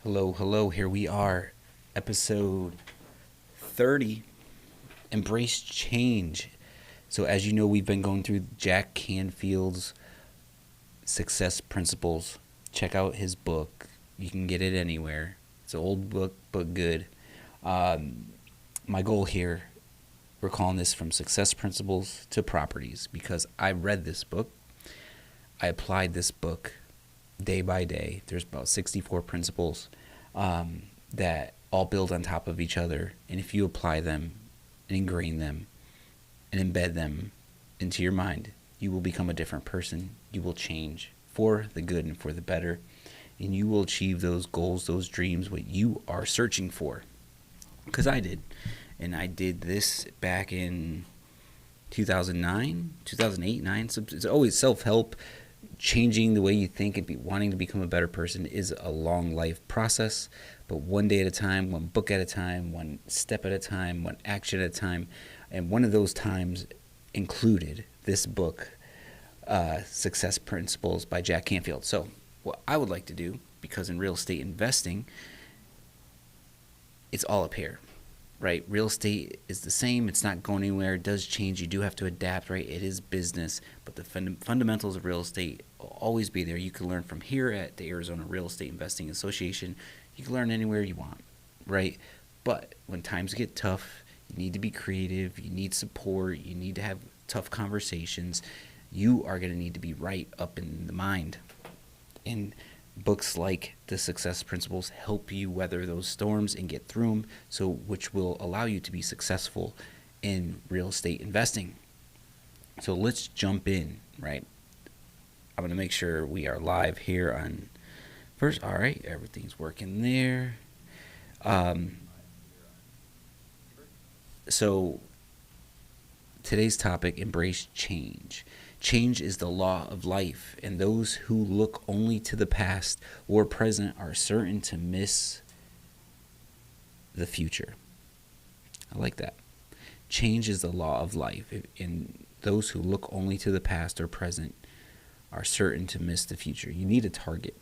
Hello, hello. Here we are, episode 30. Embrace change. So, as you know, we've been going through Jack Canfield's success principles. Check out his book. You can get it anywhere. It's an old book, but good. Um, my goal here, we're calling this From Success Principles to Properties because I read this book. I applied this book day by day. There's about 64 principles that all build on top of each other. And if you apply them and ingrain them and embed them into your mind, you will become a different person. You will change for the good and for the better. And you will achieve those goals, those dreams, what you are searching for. Because I did. And I did this back in 2009, 2008, 9. It's always self-help. Changing the way you think and wanting to become a better person is a long life process, but one day at a time, one book at a time, one step at a time, one action at a time. And one of those times included this book, Success Principles by Jack Canfield. So what I would like to do, because in real estate investing, it's all up here, right? Real estate is the same. It's not going anywhere. It does change. You do have to adapt, right? It is business, but the fundamentals of real estate will always be there. You can learn from here at the Arizona Real Estate Investing Association. You can learn anywhere you want, right? But when times get tough, you need to be creative. You need support. You need to have tough conversations. You are going to need to be right up in the mind. And books like The Success Principles help you weather those storms and get through them, so which will allow you to be successful in real estate investing. So let's jump in, right? I'm going to make sure we are live here on first. All right, everything's working there. So today's topic, embrace change. Change is the law of life, and those who look only to the past or present are certain to miss the future. I like that. Change is the law of life, and those who look only to the past or present are certain to miss the future. You need a target.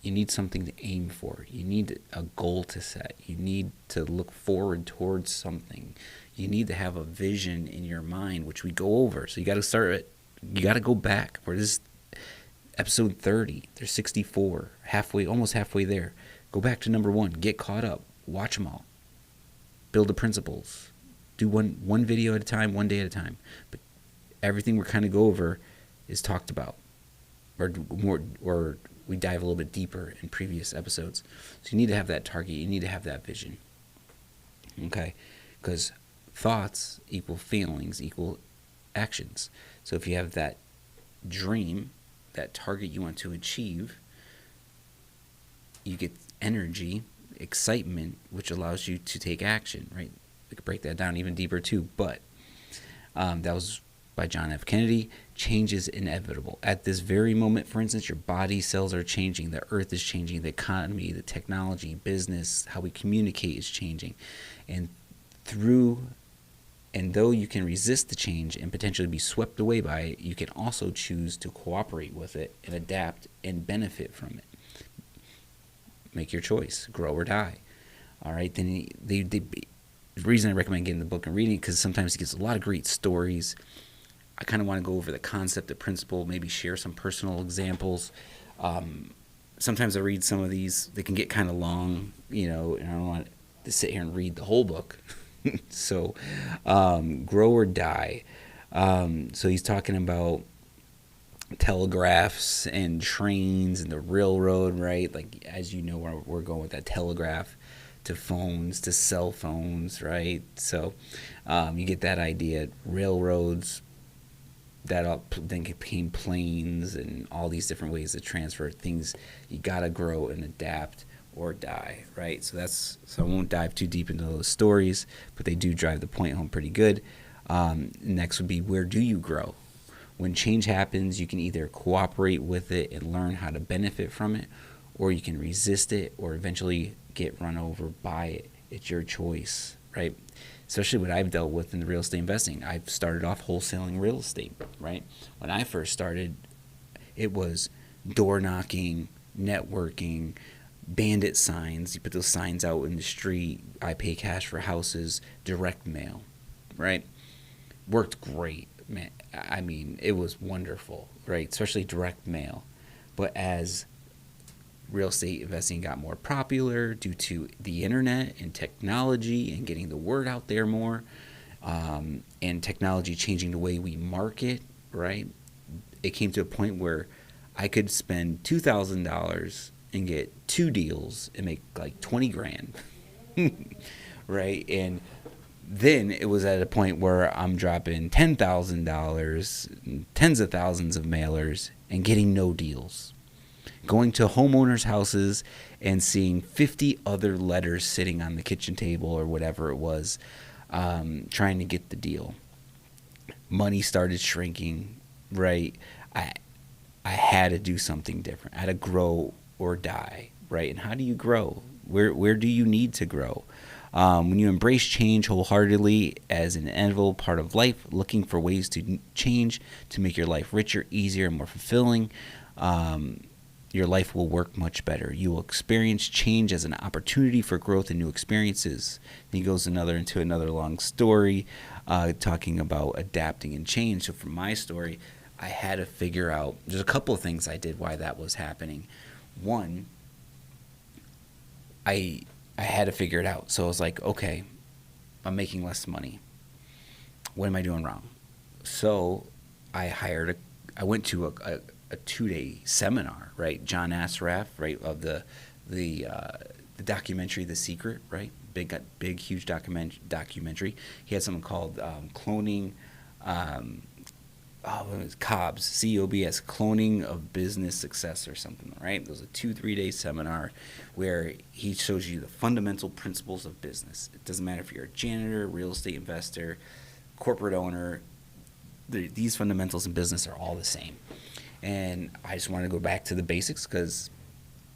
You need something to aim for. You need a goal to set. You need to look forward towards something. You need to have a vision in your mind, which we go over. So you got to start at you got to go back. We're this episode 30. There's 64, almost halfway there. Go back to number 1. Get caught up. Watch them all. Build the principles. Do one video at a time, one day at a time. But everything we're kind of go over is talked about, or we dive a little bit deeper in previous episodes. So you need to have that target. You need to have that vision. Okay, because thoughts equal feelings equal actions. So if you have that dream, that target you want to achieve, you get energy, excitement, which allows you to take action, right? We could break that down even deeper too, but that was by John F. Kennedy. Change is inevitable. At this very moment, for instance, your body cells are changing, the earth is changing, the economy, the technology, business, how we communicate is changing. And though you can resist the change and potentially be swept away by it, you can also choose to cooperate with it and adapt and benefit from it. Make your choice, grow or die. All right, then the reason I recommend getting the book and reading it, because sometimes it gives a lot of great stories. I kind of want to go over the concept, the principle, maybe share some personal examples. Sometimes I read some of these, they can get kind of long, and I don't want to sit here and read the whole book. So, grow or die. So he's talking about telegraphs and trains and the railroad, right? Like, as you know, we're going with that telegraph to phones, to cell phones, right? So you get that idea. Railroads, that then became planes and all these different ways to transfer things. You got to grow and adapt or die, right? So I won't dive too deep into those stories, but they do drive the point home pretty good. Next would be, where do you grow? When change happens, you can either cooperate with it and learn how to benefit from it, or you can resist it or eventually get run over by it. It's your choice, right? Especially what I've dealt with in the real estate investing. I've started off wholesaling real estate, right? When I first started, it was door knocking, networking, bandit signs. You put those signs out in the street. I pay cash for houses. Direct mail, right? Worked great, man. I mean, it was wonderful, right? Especially direct mail. But as real estate investing got more popular due to the internet and technology and getting the word out there more, and technology changing the way we market, right? It came to a point where I could spend $2,000 and get 2 deals and make like 20 grand, right? And then it was at a point where I'm dropping $10,000, tens of thousands of mailers, and getting no deals. Going to homeowners' houses and seeing 50 other letters sitting on the kitchen table or whatever it was, trying to get the deal. Money started shrinking, right? I had to do something different. I had to grow or die, right? And how do you grow? Where do you need to grow? When you embrace change wholeheartedly as an inevitable part of life, looking for ways to change to make your life richer, easier, and more fulfilling, your life will work much better. You will experience change as an opportunity for growth and new experiences. And he goes into another long story talking about adapting and change. So for my story, I had to figure out, there's a couple of things I did why that was happening. One, I had to figure it out. So I was like, okay, I'm making less money. What am I doing wrong? So I went to a 2-day seminar, right? John Assaraf, right, of the documentary The Secret, right? Big, huge documentary. He had something called cloning. It was COBS, COBS, cloning of business success or something, right? It was a 2-3 day seminar where he shows you the fundamental principles of business. It doesn't matter if you're a janitor, real estate investor, corporate owner. These fundamentals in business are all the same. And I just wanted to go back to the basics because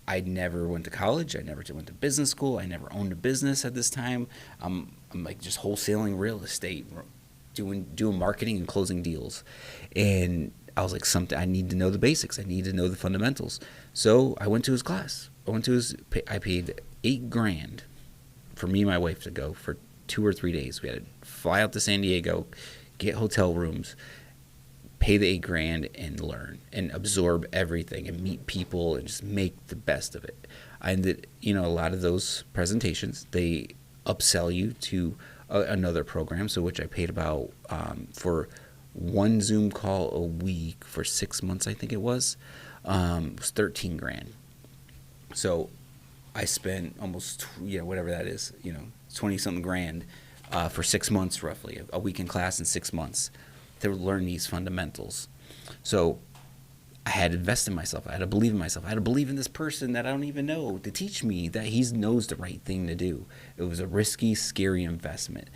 I never went to college. I never went to business school. I never owned a business at this time. I'm like just wholesaling real estate, doing marketing and closing deals. And I was like, I need to know the basics. I need to know the fundamentals. So I went to his class. I paid $8,000 for me and my wife to go for 2 or 3 days. We had to fly out to San Diego, get hotel rooms, pay the $8,000 and learn and absorb everything and meet people and just make the best of it. And a lot of those presentations, they upsell you to another program, so which I paid about for one Zoom call a week for 6 months, I think it was $13,000. So I spent almost whatever that is, 20-something grand for 6 months roughly, a week in class in 6 months to learn these fundamentals. So I had to invest in myself. I had to believe in myself. I had to believe in this person that I don't even know to teach me that he knows the right thing to do. It was a risky, scary investment,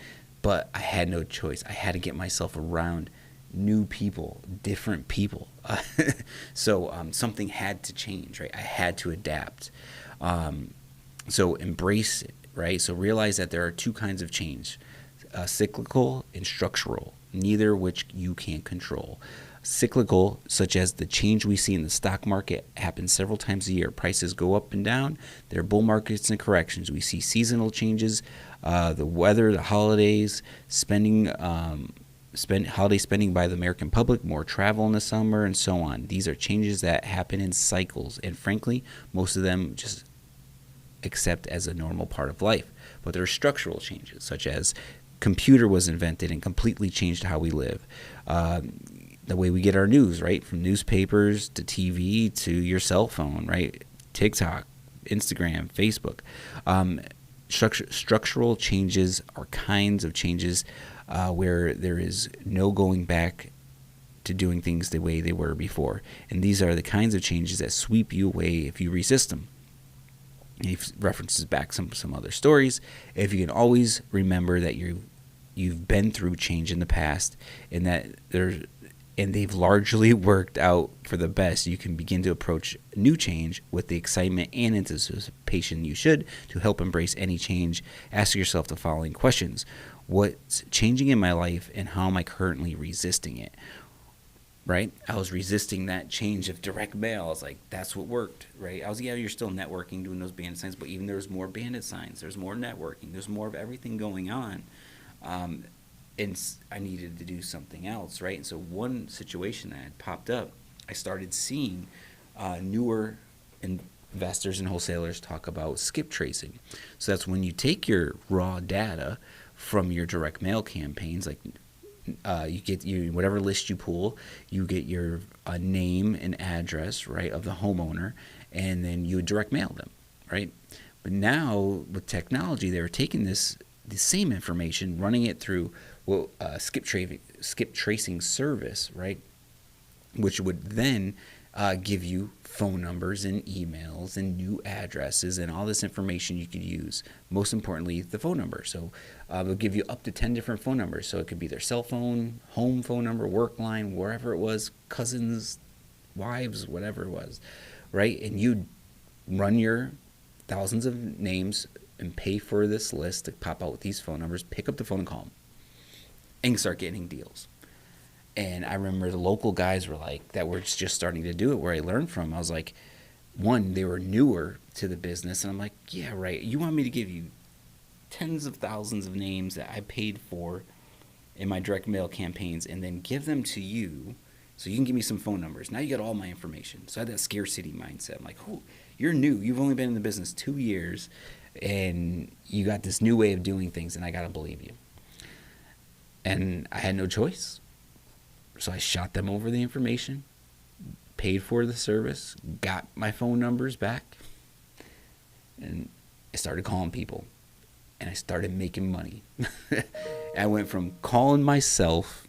but I had no choice. I had to get myself around new people, different people. So something had to change, right? I had to adapt. So embrace it, right? So realize that there are 2 kinds of change, cyclical and structural, neither which you can't control. Cyclical, such as the change we see in the stock market, happens several times a year. Prices go up and down. There are bull markets and corrections. We see seasonal changes, the weather, the holidays, holiday spending by the American public, more travel in the summer, and so on. These are changes that happen in cycles, and frankly, most of them just accept as a normal part of life. But there are structural changes, such as computer was invented and completely changed how we live. The way we get our news, right? From newspapers to TV to your cell phone, right? TikTok, Instagram, Facebook. Structural changes are kinds of changes where there is no going back to doing things the way they were before. And these are the kinds of changes that sweep you away if you resist them. He references back some other stories. If you can always remember that you've been through change in the past and that they've largely worked out for the best, you can begin to approach new change with the excitement and anticipation you should. To help embrace any change, ask yourself the following questions. What's changing in my life and how am I currently resisting it? right? I was resisting that change of direct mail. I was like, that's what worked, right? You're still networking, doing those bandit signs, but even there's more bandit signs, there's more networking, there's more of everything going on. Um, and I needed to do something else, right? And so one situation that had popped up, I started seeing newer investors and wholesalers talk about skip tracing. So that's when you take your raw data from your direct mail campaigns, like you get whatever list you pull, you get your name and address, right, of the homeowner, and then you would direct mail them, right? But now with technology, they were taking the same information, running it through skip tracing service, right, which would then give you phone numbers and emails and new addresses and all this information you could use. Most importantly, the phone number. So it'll give you up to 10 different phone numbers. So it could be their cell phone, home phone number, work line, wherever it was, cousins, wives, whatever it was, right? And you run your thousands of names and pay for this list to pop out with these phone numbers, pick up the phone and call them, and start getting deals. And I remember the local guys were like, that were just starting to do it, where I learned from. I was like, one, they were newer to the business. And I'm like, yeah, right. You want me to give you tens of thousands of names that I paid for in my direct mail campaigns and then give them to you so you can give me some phone numbers. Now you got all my information. So I had that scarcity mindset. I'm like, oh, you're new. You've only been in the business 2 years and you got this new way of doing things, and I got to believe you. And I had no choice. So I shot them over the information, paid for the service, got my phone numbers back, and I started calling people, and I started making money. I went from calling myself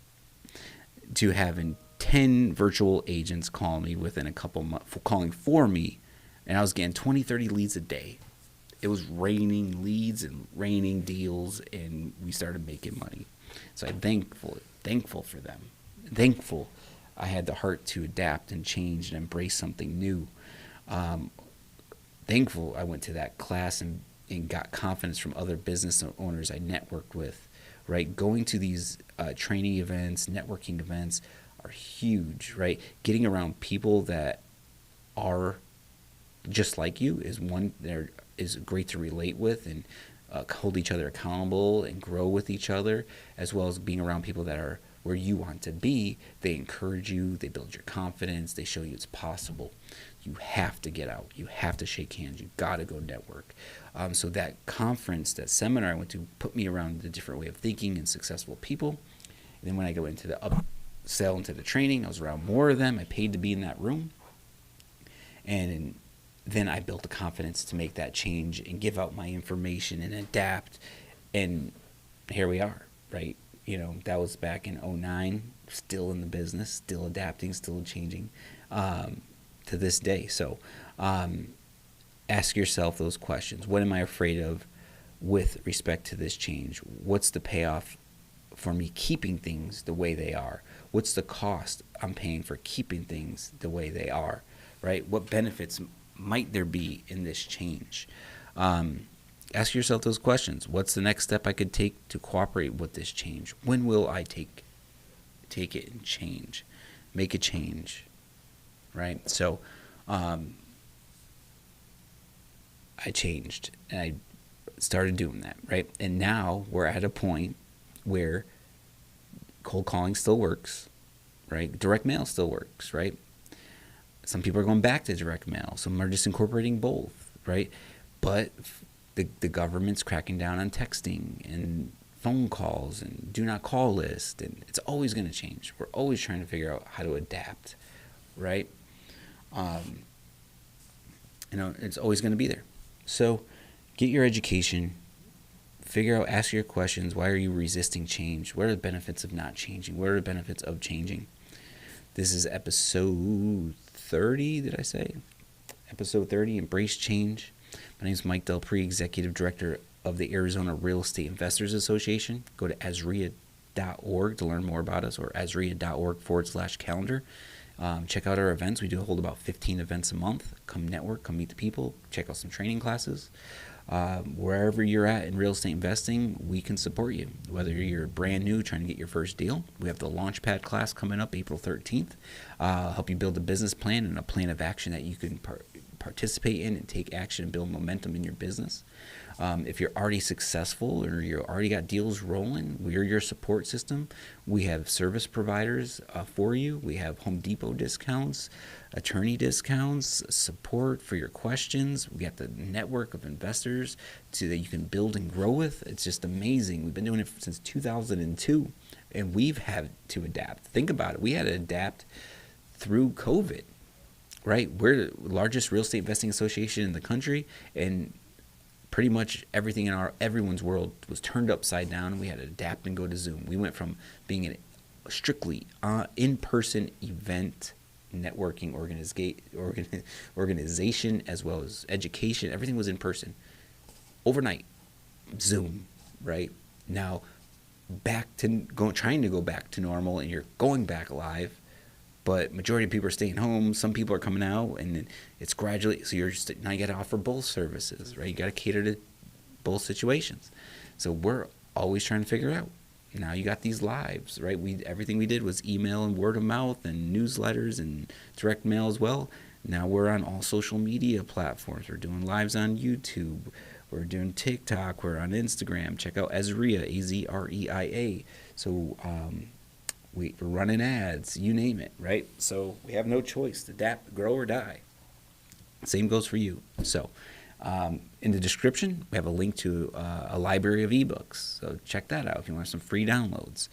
to having 10 virtual agents call me within a couple months, calling for me, and I was getting 20, 30 leads a day. It was raining leads and raining deals, and we started making money. So I'm thankful for them. Thankful I had the heart to adapt and change and embrace something new. Thankful I went to that class and got confidence from other business owners I networked with, right? Going to these training events, networking events are huge, right? Getting around people that are just like you is great to relate with and hold each other accountable and grow with each other, as well as being around people that are where you want to be. They encourage you, they build your confidence, they show you it's possible. You have to get out, you have to shake hands, you got to go network. So that conference, that seminar I went to, put me around the different way of thinking and successful people. And then when I go into the upsell into the training, I was around more of them. I paid to be in that room. And then I built the confidence to make that change and give out my information and adapt. And here we are, right? You know, that was back in 2009, still in the business, still adapting, still changing to this day. So ask yourself those questions. What am I afraid of with respect to this change? What's the payoff for me keeping things the way they are? What's the cost I'm paying for keeping things the way they are, right? What benefits might there be in this change? Ask yourself those questions. What's the next step I could take to cooperate with this change? When will I take it and change? Make a change, right? So I changed and I started doing that, right? And now we're at a point where cold calling still works, right? Direct mail still works, right? Some people are going back to direct mail. Some are just incorporating both, right? But the government's cracking down on texting and phone calls and do not call list, and it's always going to change. We're always trying to figure out how to adapt, right? It's always going to be there. So get your education, figure out, ask your questions. Why are you resisting change? What are the benefits of not changing? What are the benefits of changing? This is episode 30, did I say? Episode 30, Embrace Change. My name is Mike DelPrete, Executive Director of the Arizona Real Estate Investors Association. Go to AZREIA.org to learn more about us, or AZREIA.org/calendar. Check out our events. We do hold about 15 events a month. Come network, come meet the people, check out some training classes. Wherever you're at in real estate investing, we can support you. Whether you're brand new trying to get your first deal, we have the Launchpad class coming up April 13th. Help you build a business plan and a plan of action that you can participate in and take action and build momentum in your business. If you're already successful or you already got deals rolling, we're your support system. We have service providers for you. We have Home Depot discounts, attorney discounts, support for your questions. We got the network of investors that you can build and grow with. It's just amazing. We've been doing it since 2002, and we've had to adapt. Think about it. We had to adapt through COVID, right? We're the largest real estate investing association in the country, and pretty much everything in everyone's world was turned upside down, and we had to adapt and go to Zoom. We went from being a strictly in-person event networking organization as well as education. Everything was in person. Overnight, Zoom, right? Now, trying to go back to normal, and you're going back live, but majority of people are staying home. Some people are coming out, and it's gradually. So now you got to offer both services, right? You got to cater to both situations. So we're always trying to figure out. Now you got these lives, right? Everything we did was email and word of mouth and newsletters and direct mail as well. Now we're on all social media platforms. We're doing lives on YouTube. We're doing TikTok. We're on Instagram. Check out AZREIA, AZREIA. So we're running ads, you name it, right? So we have no choice. Adapt, grow, or die. Same goes for you. So in the description, we have a link to a library of ebooks. So check that out if you want some free downloads.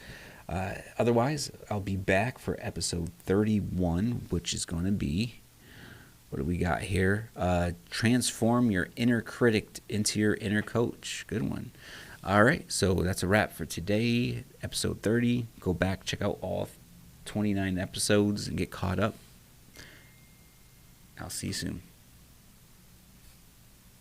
Otherwise, I'll be back for episode 31, which is going to be, what do we got here? Transform your inner critic into your inner coach. Good one. All right, so that's a wrap for today, episode 30. Go back, check out all 29 episodes, and get caught up. I'll see you soon.